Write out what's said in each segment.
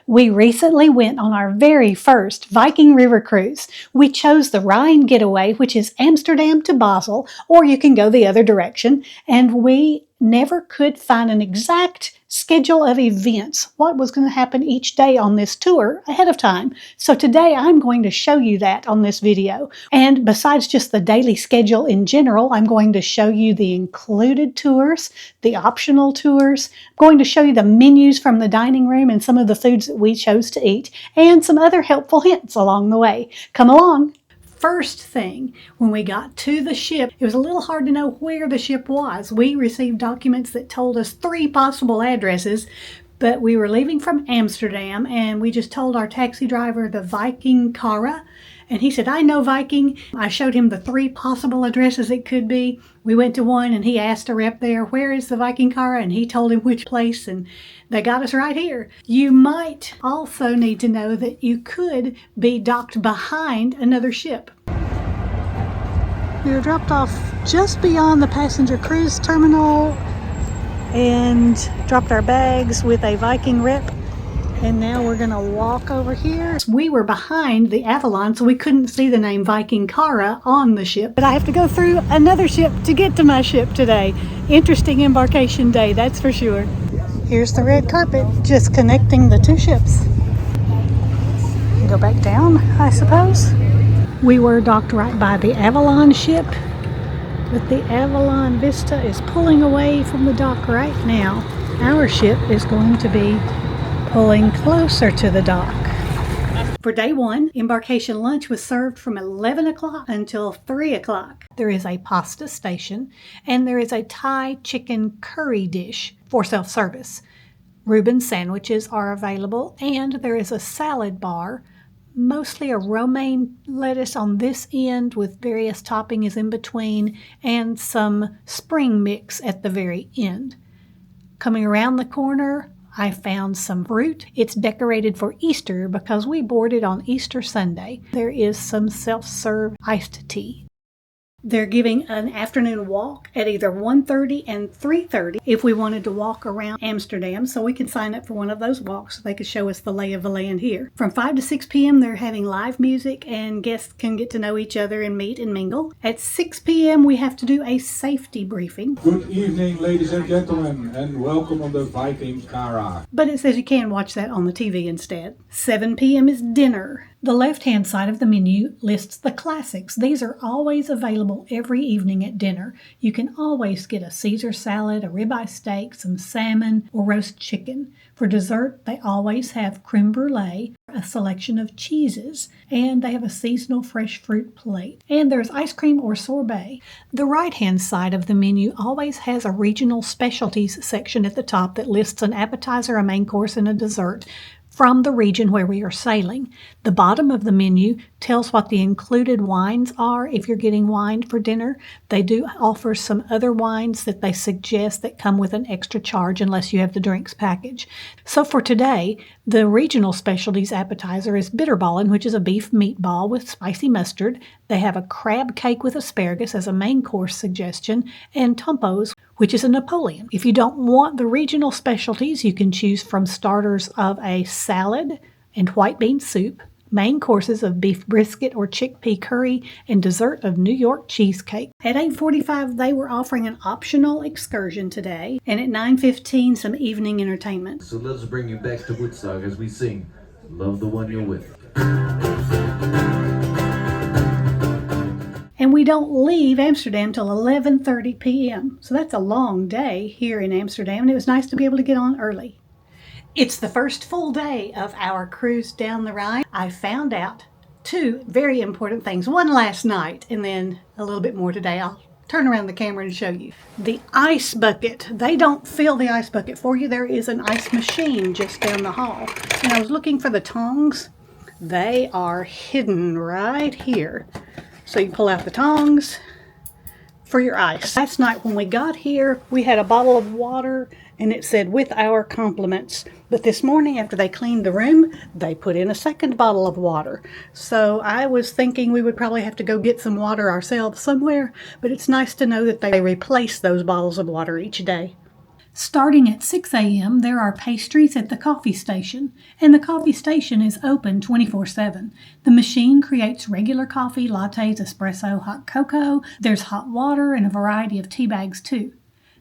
We recently went on our very first Viking River Cruise. We chose the Rhine Getaway, which is Amsterdam to Basel, or you can go the other direction, and we never could find an exact schedule of events, what was going to happen each day on this tour ahead of time. So today I'm going to show you that on this video. And besides just the daily schedule in general, I'm going to show you the included tours, the optional tours. I'm going to show you the menus from the dining room and some of the foods that we chose to eat, and some other helpful hints along the way. Come along. First thing, when we got to the ship, it was a little hard to know where the ship was. We received documents that told us 3 possible addresses, but we were leaving from Amsterdam, and we just told our taxi driver the Viking Kara, and he said, I know Viking. I showed him the 3 possible addresses it could be. We went to one, and he asked a rep there, where is the Viking Kara? And he told him which place, and they got us right here. You might also need to know that you could be docked behind another ship. We were dropped off just beyond the passenger cruise terminal and dropped our bags with a Viking rep. And now we're going to walk over here. We were behind the Avalon, so we couldn't see the name Viking Kara on the ship. But I have to go through another ship to get to my ship today. Interesting embarkation day, that's for sure. Here's the red carpet, just connecting the 2 ships. Go back down, I suppose. We were docked right by the Avalon ship, but the Avalon Vista is pulling away from the dock right now. Our ship is going to be pulling closer to the dock. For day 1, embarkation lunch was served from 11 o'clock until 3 o'clock. There is a pasta station, and there is a Thai chicken curry dish for self-service. Reuben sandwiches are available, and there is a salad bar, mostly a romaine lettuce on this end with various toppings in between, and some spring mix at the very end. Coming around the corner, I found some fruit. It's decorated for Easter because we boarded on Easter Sunday. There is some self-serve iced tea. They're giving an afternoon walk at either 1:30 and 3:30 if we wanted to walk around Amsterdam, so we could sign up for one of those walks so they could show us the lay of the land here. From 5 to 6 p.m. they're having live music and guests can get to know each other and meet and mingle. At 6 p.m. we have to do a safety briefing. Good evening, ladies and gentlemen, and welcome on the Viking Kara. But it says you can watch that on the TV instead. 7 p.m. is dinner. The left-hand side of the menu lists the classics. These are always available every evening at dinner. You can always get a Caesar salad, a ribeye steak, some salmon, or roast chicken. For dessert, they always have creme brulee, a selection of cheeses, and they have a seasonal fresh fruit plate. And there's ice cream or sorbet. The right-hand side of the menu always has a regional specialties section at the top that lists an appetizer, a main course, and a dessert from the region where we are sailing. The bottom of the menu tells what the included wines are if you're getting wine for dinner. They do offer some other wines that they suggest that come with an extra charge unless you have the drinks package. So for today, the regional specialties appetizer is bitterballen, which is a beef meatball with spicy mustard. They have a crab cake with asparagus as a main course suggestion, and tompos, which is a Napoleon. If you don't want the regional specialties, you can choose from starters of a salad and white bean soup, main courses of beef brisket or chickpea curry, and dessert of New York cheesecake. At 8:45, they were offering an optional excursion today, and at 9:15, some evening entertainment. So let's bring you back to Breusach as we sing Love the One You're With. And we don't leave Amsterdam till 11:30 p.m. So that's a long day here in Amsterdam, and it was nice to be able to get on early. It's the first full day of our cruise down the Rhine. I found out 2 very important things. One last night, and then a little bit more today. I'll turn around the camera and show you. The ice bucket. They don't fill the ice bucket for you. There is an ice machine just down the hall. And I was looking for the tongs. They are hidden right here. So you pull out the tongs for your ice. Last night when we got here, we had a bottle of water and it said, with our compliments. But this morning after they cleaned the room, they put in a second bottle of water. So I was thinking we would probably have to go get some water ourselves somewhere, but it's nice to know that they replace those bottles of water each day. Starting at 6 a.m., there are pastries at the coffee station, and the coffee station is open 24/7. The machine creates regular coffee, lattes, espresso, hot cocoa. There's hot water and a variety of tea bags too.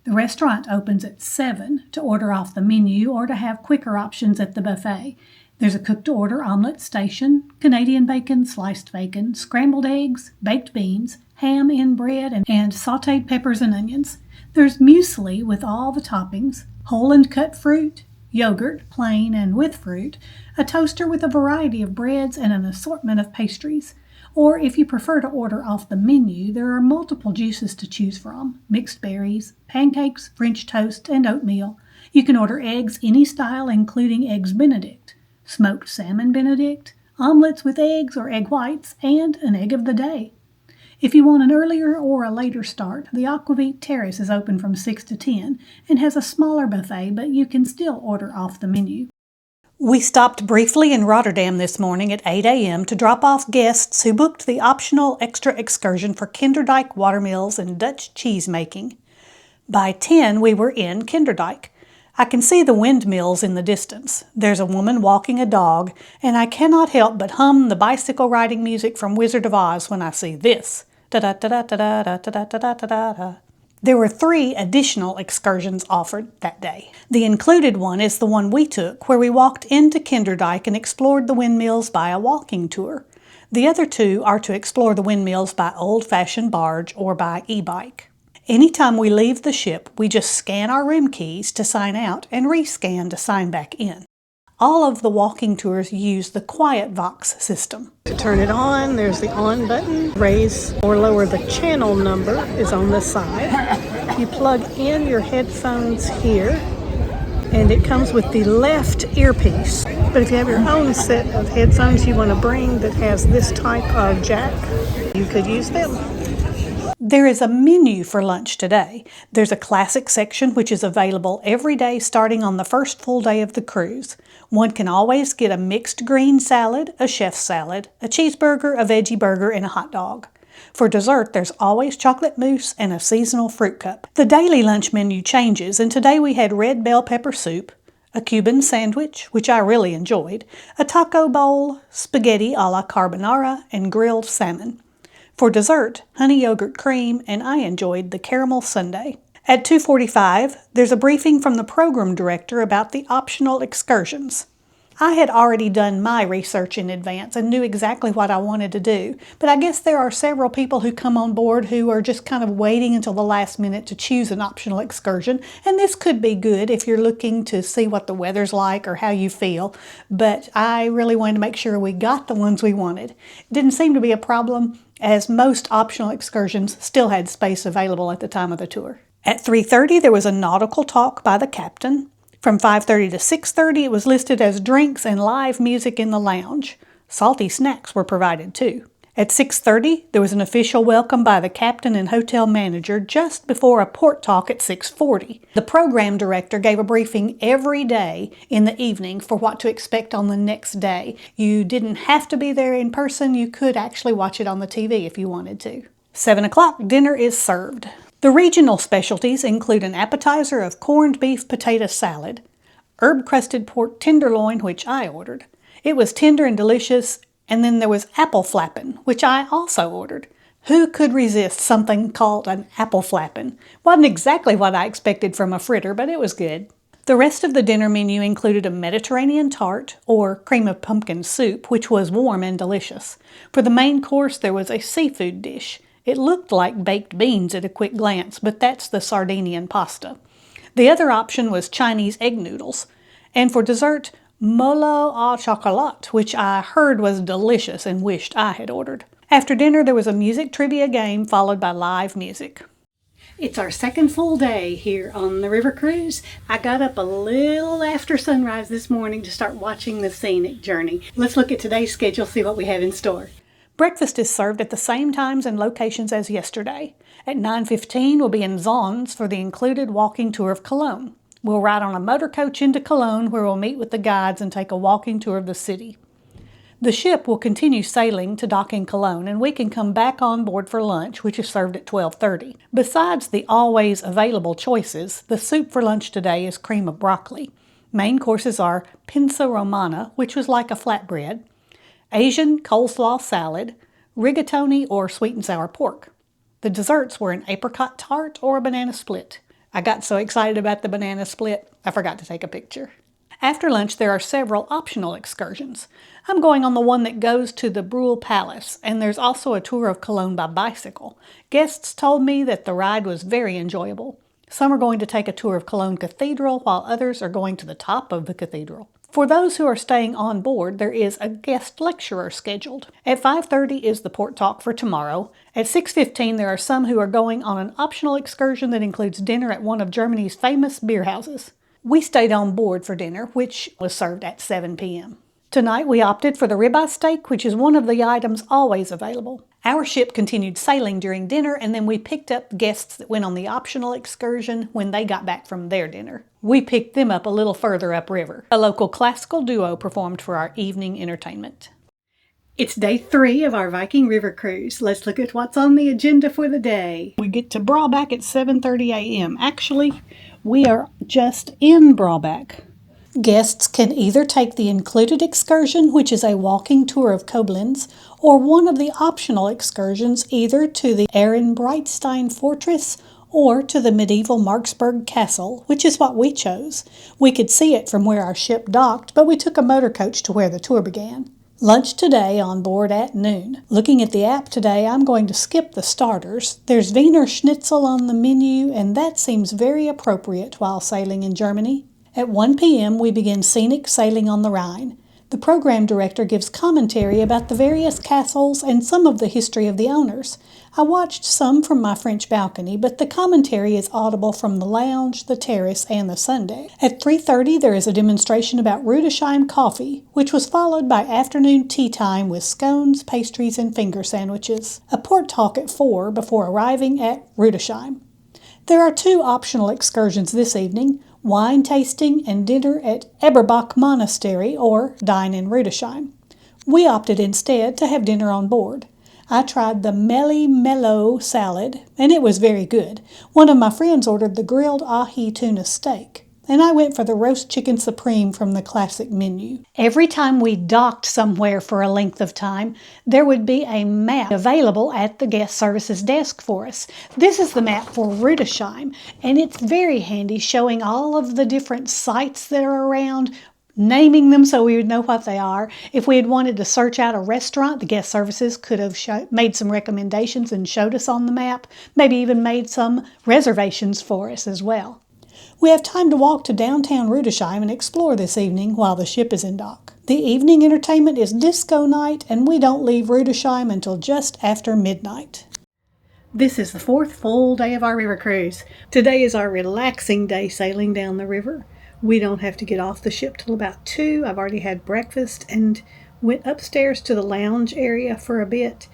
The restaurant opens at 7 to order off the menu or to have quicker options at the buffet. There's a cook-to-order omelette station, Canadian bacon, sliced bacon, scrambled eggs, baked beans, ham in bread, and sautéed peppers and onions. There's muesli with all the toppings, whole and cut fruit, yogurt, plain and with fruit, a toaster with a variety of breads and an assortment of pastries. Or if you prefer to order off the menu, there are multiple juices to choose from, mixed berries, pancakes, French toast, and oatmeal. You can order eggs any style, including eggs Benedict, smoked salmon Benedict, omelets with eggs or egg whites, and an egg of the day. If you want an earlier or a later start, the Aquavit Terrace is open from 6 to 10 and has a smaller buffet, but you can still order off the menu. We stopped briefly in Rotterdam this morning at 8 a.m. to drop off guests who booked the optional extra excursion for Kinderdijk watermills and Dutch cheese making. By 10, we were in Kinderdijk. I can see the windmills in the distance. There's a woman walking a dog, and I cannot help but hum the bicycle riding music from Wizard of Oz when I see this. Da-da-da-da-da-da-da-da-da-da-da-da. There were 3 additional excursions offered that day. The included one is the one we took, where we walked into Kinderdijk and explored the windmills by a walking tour. The other 2 are to explore the windmills by old-fashioned barge or by e-bike. Anytime we leave the ship, we just scan our room keys to sign out and rescan to sign back in. All of the walking tours use the Quiet Vox system. To turn it on, there's the on button. Raise or lower the channel number is on the side. You plug in your headphones here, and it comes with the left earpiece. But if you have your own set of headphones you want to bring that has this type of jack, you could use them. There is a menu for lunch today. There's a classic section which is available every day starting on the first full day of the cruise. One can always get a mixed green salad, a chef's salad, a cheeseburger, a veggie burger, and a hot dog. For dessert, there's always chocolate mousse and a seasonal fruit cup. The daily lunch menu changes, and today we had red bell pepper soup, a Cuban sandwich, which I really enjoyed, a taco bowl, spaghetti a la carbonara, and grilled salmon. For dessert, honey yogurt cream, and I enjoyed the caramel sundae. At 2:45, there's a briefing from the program director about the optional excursions. I had already done my research in advance and knew exactly what I wanted to do, but I guess there are several people who come on board who are just kind of waiting until the last minute to choose an optional excursion, and this could be good if you're looking to see what the weather's like or how you feel, but I really wanted to make sure we got the ones we wanted. It didn't seem to be a problem, as most optional excursions still had space available at the time of the tour. At 3:30, there was a nautical talk by the captain. From 5:30 to 6:30, it was listed as drinks and live music in the lounge. Salty snacks were provided too. At 6:30, there was an official welcome by the captain and hotel manager just before a port talk at 6:40. The program director gave a briefing every day in the evening for what to expect on the next day. You didn't have to be there in person. You could actually watch it on the TV if you wanted to. 7 o'clock, dinner is served. The regional specialties include an appetizer of corned beef potato salad, herb-crusted pork tenderloin, which I ordered. It was tender and delicious, and then there was apple flappin', which I also ordered. Who could resist something called an apple flappin'? Wasn't exactly what I expected from a fritter, but it was good. The rest of the dinner menu included a Mediterranean tart, or cream of pumpkin soup, which was warm and delicious. For the main course, there was a seafood dish. It looked like baked beans at a quick glance, but that's the Sardinian pasta. The other option was Chinese egg noodles. And for dessert, molo au chocolat, which I heard was delicious and wished I had ordered. After dinner, there was a music trivia game followed by live music. It's our second full day here on the river cruise. I got up a little after sunrise this morning to start watching the scenic journey. Let's look at today's schedule, see what we have in store. Breakfast is served at the same times and locations as yesterday. At 9:15, we'll be in Zons for the included walking tour of Cologne. We'll ride on a motor coach into Cologne, where we'll meet with the guides and take a walking tour of the city. The ship will continue sailing to dock in Cologne, and we can come back on board for lunch, which is served at 12:30. Besides the always available choices, the soup for lunch today is cream of broccoli. Main courses are pinza romana, which was like a flatbread, Asian coleslaw salad, rigatoni or sweet and sour pork. The desserts were an apricot tart or a banana split. I got so excited about the banana split, I forgot to take a picture. After lunch, there are several optional excursions. I'm going on the one that goes to the Brühl Palace, and there's also a tour of Cologne by bicycle. Guests told me that the ride was very enjoyable. Some are going to take a tour of Cologne Cathedral, while others are going to the top of the cathedral. For those who are staying on board, there is a guest lecturer scheduled. At 5:30 is the port talk for tomorrow. At 6:15, there are some who are going on an optional excursion that includes dinner at one of Germany's famous beer houses. We stayed on board for dinner, which was served at 7 p.m. Tonight we opted for the ribeye steak, which is one of the items always available. Our ship continued sailing during dinner, and then we picked up guests that went on the optional excursion when they got back from their dinner. We picked them up a little further upriver. A local classical duo performed for our evening entertainment. It's day 3 of our Viking River Cruise. Let's look at what's on the agenda for the day. We get to Breusach at 7:30 a.m. Actually, we are just in Breusach. Guests can either take the included excursion, which is a walking tour of Koblenz, or one of the optional excursions either to the Ehrenbreitstein Fortress or to the medieval Marksburg Castle, which is what we chose. We could see it from where our ship docked, but we took a motor coach to where the tour began. Lunch today on board at noon. Looking at the app today, I'm going to skip the starters. There's Wiener Schnitzel on the menu, and that seems very appropriate while sailing in Germany. At 1 p.m., we begin scenic sailing on the Rhine. The program director gives commentary about the various castles and some of the history of the owners. I watched some from my French balcony, but the commentary is audible from the lounge, the terrace, and the sundeck. At 3:30, there is a demonstration about Rudesheim coffee, which was followed by afternoon tea time with scones, pastries, and finger sandwiches. A port talk at 4 before arriving at Rudesheim. There are 2 optional excursions this evening, wine tasting and dinner at Eberbach Monastery or dine in Rudesheim. We opted instead to have dinner on board. I tried the Melly Mellow salad, and it was very good. One of my friends ordered the grilled ahi tuna steak, and I went for the roast chicken supreme from the classic menu. Every time we docked somewhere for a length of time, there would be a map available at the guest services desk for us. This is the map for Rudesheim, and it's very handy, showing all of the different sites that are around, naming them so we would know what they are. If we had wanted to search out a restaurant, the guest services could have made some recommendations and showed us on the map, maybe even made some reservations for us as well. We have time to walk to downtown Rudesheim and explore this evening while the ship is in dock. The evening entertainment is disco night, and we don't leave Rudesheim until just after midnight. This is the 4th full day of our river cruise. Today is our relaxing day sailing down the river. We don't have to get off the ship till about 2. I've already had breakfast and went upstairs to the lounge area for a bit.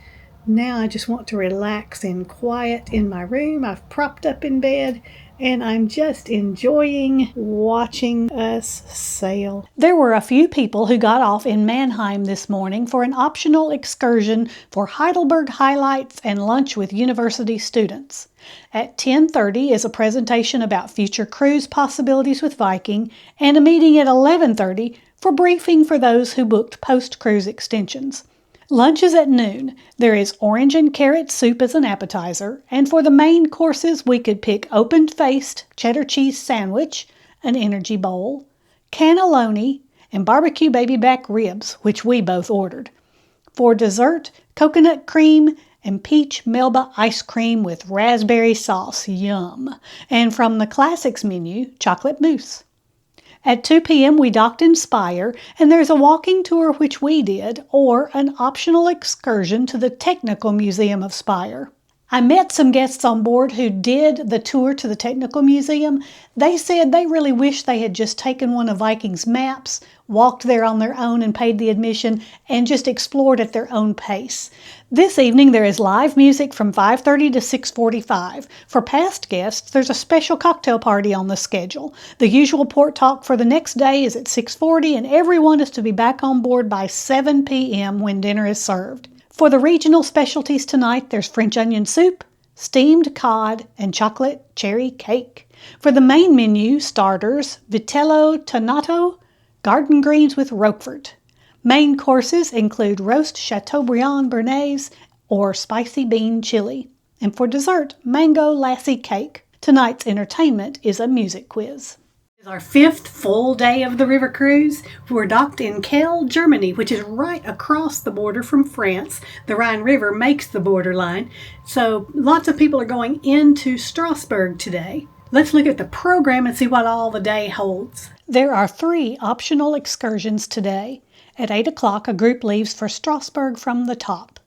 Now I just want to relax in quiet in my room. I've propped up in bed, and I'm just enjoying watching us sail. There were a few people who got off in Mannheim this morning for an optional excursion for Heidelberg highlights and lunch with university students. At 10:30 is a presentation about future cruise possibilities with Viking, and a meeting at 11:30 for briefing for those who booked post-cruise extensions. Lunch is at noon. There is orange and carrot soup as an appetizer, and for the main courses we could pick open-faced cheddar cheese sandwich, an energy bowl, cannelloni, and barbecue baby back ribs, which we both ordered. For dessert, coconut cream and peach Melba ice cream with raspberry sauce, yum. And from the classics menu, chocolate mousse. At 2 p.m. we docked in Speyer, and there's a walking tour which we did, or an optional excursion to the Technical Museum of Speyer. I met some guests on board who did the tour to the Technical Museum. They said they really wish they had just taken one of Viking's maps, walked there on their own and paid the admission, and just explored at their own pace. This evening there is live music from 5:30 to 6:45. For past guests, there's a special cocktail party on the schedule. The usual port talk for the next day is at 6:40, and everyone is to be back on board by 7 p.m. when dinner is served. For the regional specialties tonight, there's French onion soup, steamed cod, and chocolate cherry cake. For the main menu, starters, vitello tonnato, garden greens with Roquefort. Main courses include roast Chateaubriand béarnaise or spicy bean chili. And for dessert, mango lassi cake. Tonight's entertainment is a music quiz. It's our 5th full day of the river cruise. We're docked in Kehl, Germany, which is right across the border from France. The Rhine River makes the borderline, so lots of people are going into Strasburg today. Let's look at the program and see what all the day holds. There are 3 optional excursions today. At 8 o'clock, a group leaves for Strasburg from the top.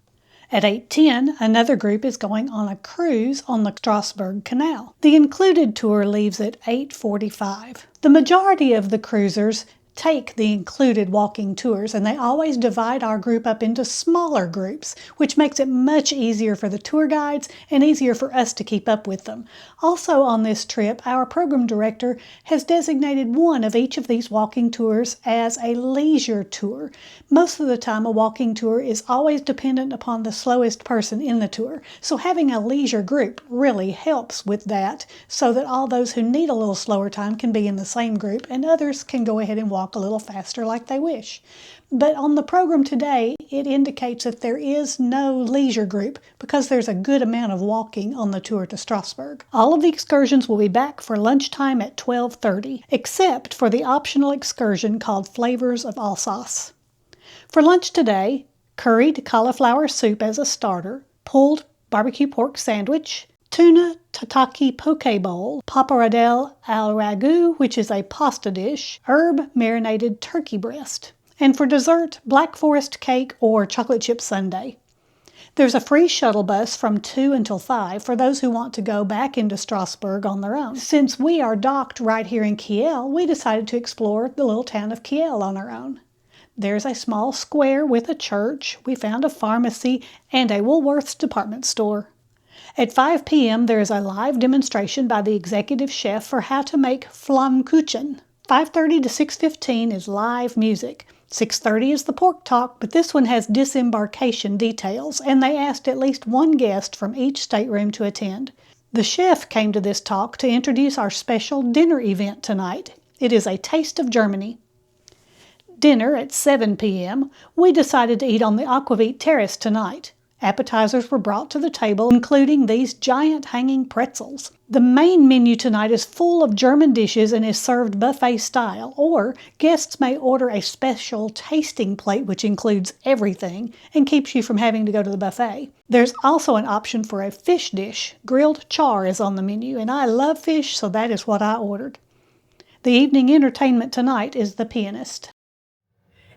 At 8:10, another group is going on a cruise on the Strasburg Canal. The included tour leaves at 8:45. The majority of the cruisers take the included walking tours, and they always divide our group up into smaller groups, which makes it much easier for the tour guides and easier for us to keep up with them. Also on this trip, our program director has designated one of each of these walking tours as a leisure tour. Most of the time, a walking tour is always dependent upon the slowest person in the tour, so having a leisure group really helps with that, so that all those who need a little slower time can be in the same group and others can go ahead and walk a little faster like they wish. But on the program today, it indicates that there is no leisure group because there's a good amount of walking on the tour to Strasbourg. All of the excursions will be back for lunchtime at 12:30, except for the optional excursion called Flavors of Alsace. For lunch today, curried cauliflower soup as a starter, pulled barbecue pork sandwich, tuna tataki poke bowl, pappardelle al ragout, which is a pasta dish, herb marinated turkey breast. And for dessert, black forest cake or chocolate chip sundae. There's a free shuttle bus from 2 until 5 for those who want to go back into Strasbourg on their own. Since we are docked right here in Kiel, we decided to explore the little town of Kiel on our own. There's a small square with a church. We found a pharmacy and a Woolworth's department store. At 5 p.m., there is a live demonstration by the executive chef for how to make Flammkuchen. 5:30 to 6:15 is live music. 6:30 is the pork talk, but this one has disembarkation details, and they asked at least one guest from each stateroom to attend. The chef came to this talk to introduce our special dinner event tonight. It is a taste of Germany. Dinner at 7 p.m., we decided to eat on the Aquavit Terrace tonight. Appetizers were brought to the table, including these giant hanging pretzels. The main menu tonight is full of German dishes and is served buffet style, or guests may order a special tasting plate which includes everything and keeps you from having to go to the buffet. There's also an option for a fish dish. Grilled char is on the menu, and I love fish, so that is what I ordered. The evening entertainment tonight is The Pianist.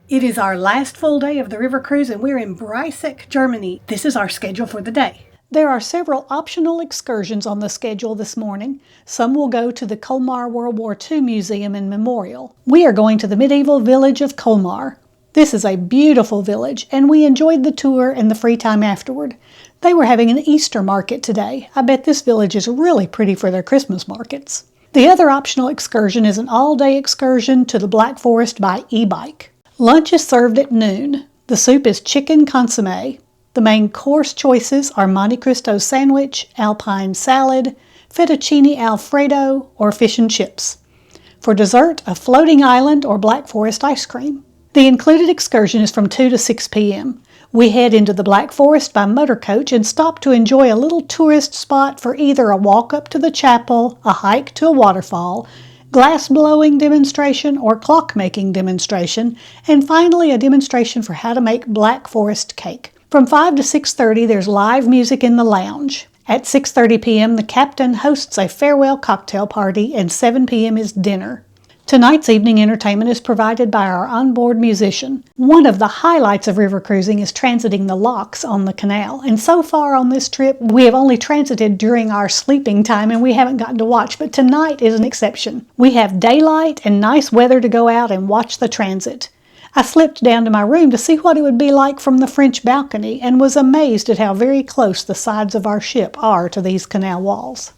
It is our last full day of the river cruise, and we're in Breusach, Germany. This is our schedule for the day. There are several optional excursions on the schedule this morning. Some will go to the Colmar World War II Museum and Memorial. We are going to the medieval village of Colmar. This is a beautiful village, and we enjoyed the tour and the free time afterward. They were having an Easter market today. I bet this village is really pretty for their Christmas markets. The other optional excursion is an all-day excursion to the Black Forest by e-bike. Lunch is served at noon. The soup is chicken consommé. The main course choices are Monte Cristo sandwich, alpine salad, fettuccine alfredo, or fish and chips. For dessert, a floating island or Black Forest ice cream. The included excursion is from 2 to 6 p.m. We head into the Black Forest by motor coach and stop to enjoy a little tourist spot for either a walk up to the chapel, a hike to a waterfall, glass-blowing demonstration or clock-making demonstration, and finally a demonstration for how to make Black Forest cake. From 5 to 6:30, there's live music in the lounge. At 6:30 p.m., the captain hosts a farewell cocktail party, and 7 p.m. is dinner. Tonight's evening entertainment is provided by our onboard musician. One of the highlights of river cruising is transiting the locks on the canal, and so far on this trip we have only transited during our sleeping time and we haven't gotten to watch, but tonight is an exception. We have daylight and nice weather to go out and watch the transit. I slipped down to my room to see what it would be like from the French balcony and was amazed at how very close the sides of our ship are to these canal walls.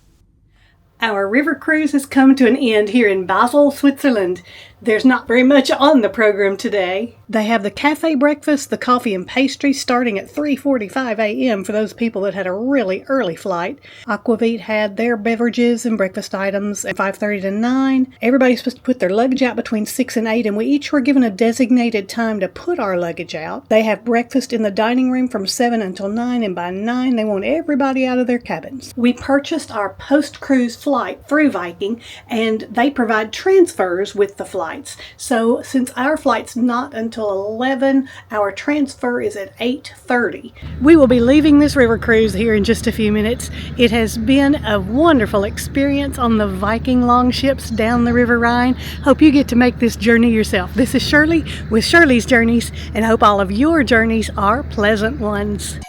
Our river cruise has come to an end here in Basel, Switzerland. There's not very much on the program today. They have the cafe breakfast, the coffee and pastry starting at 3:45 a.m. for those people that had a really early flight. Aquavit had their beverages and breakfast items at 5:30 to 9. Everybody's supposed to put their luggage out between 6 and 8, and we each were given a designated time to put our luggage out. They have breakfast in the dining room from 7 until 9, and by 9 they want everybody out of their cabins. We purchased our post-cruise flight through Viking, and they provide transfers with the flight. So since our flight's not until 11, our transfer is at 8:30. We will be leaving this river cruise here in just a few minutes. It has been a wonderful experience on the Viking longships down the River Rhine. Hope you get to make this journey yourself. This is Shirley with Shirley's Journeys, and hope all of your journeys are pleasant ones.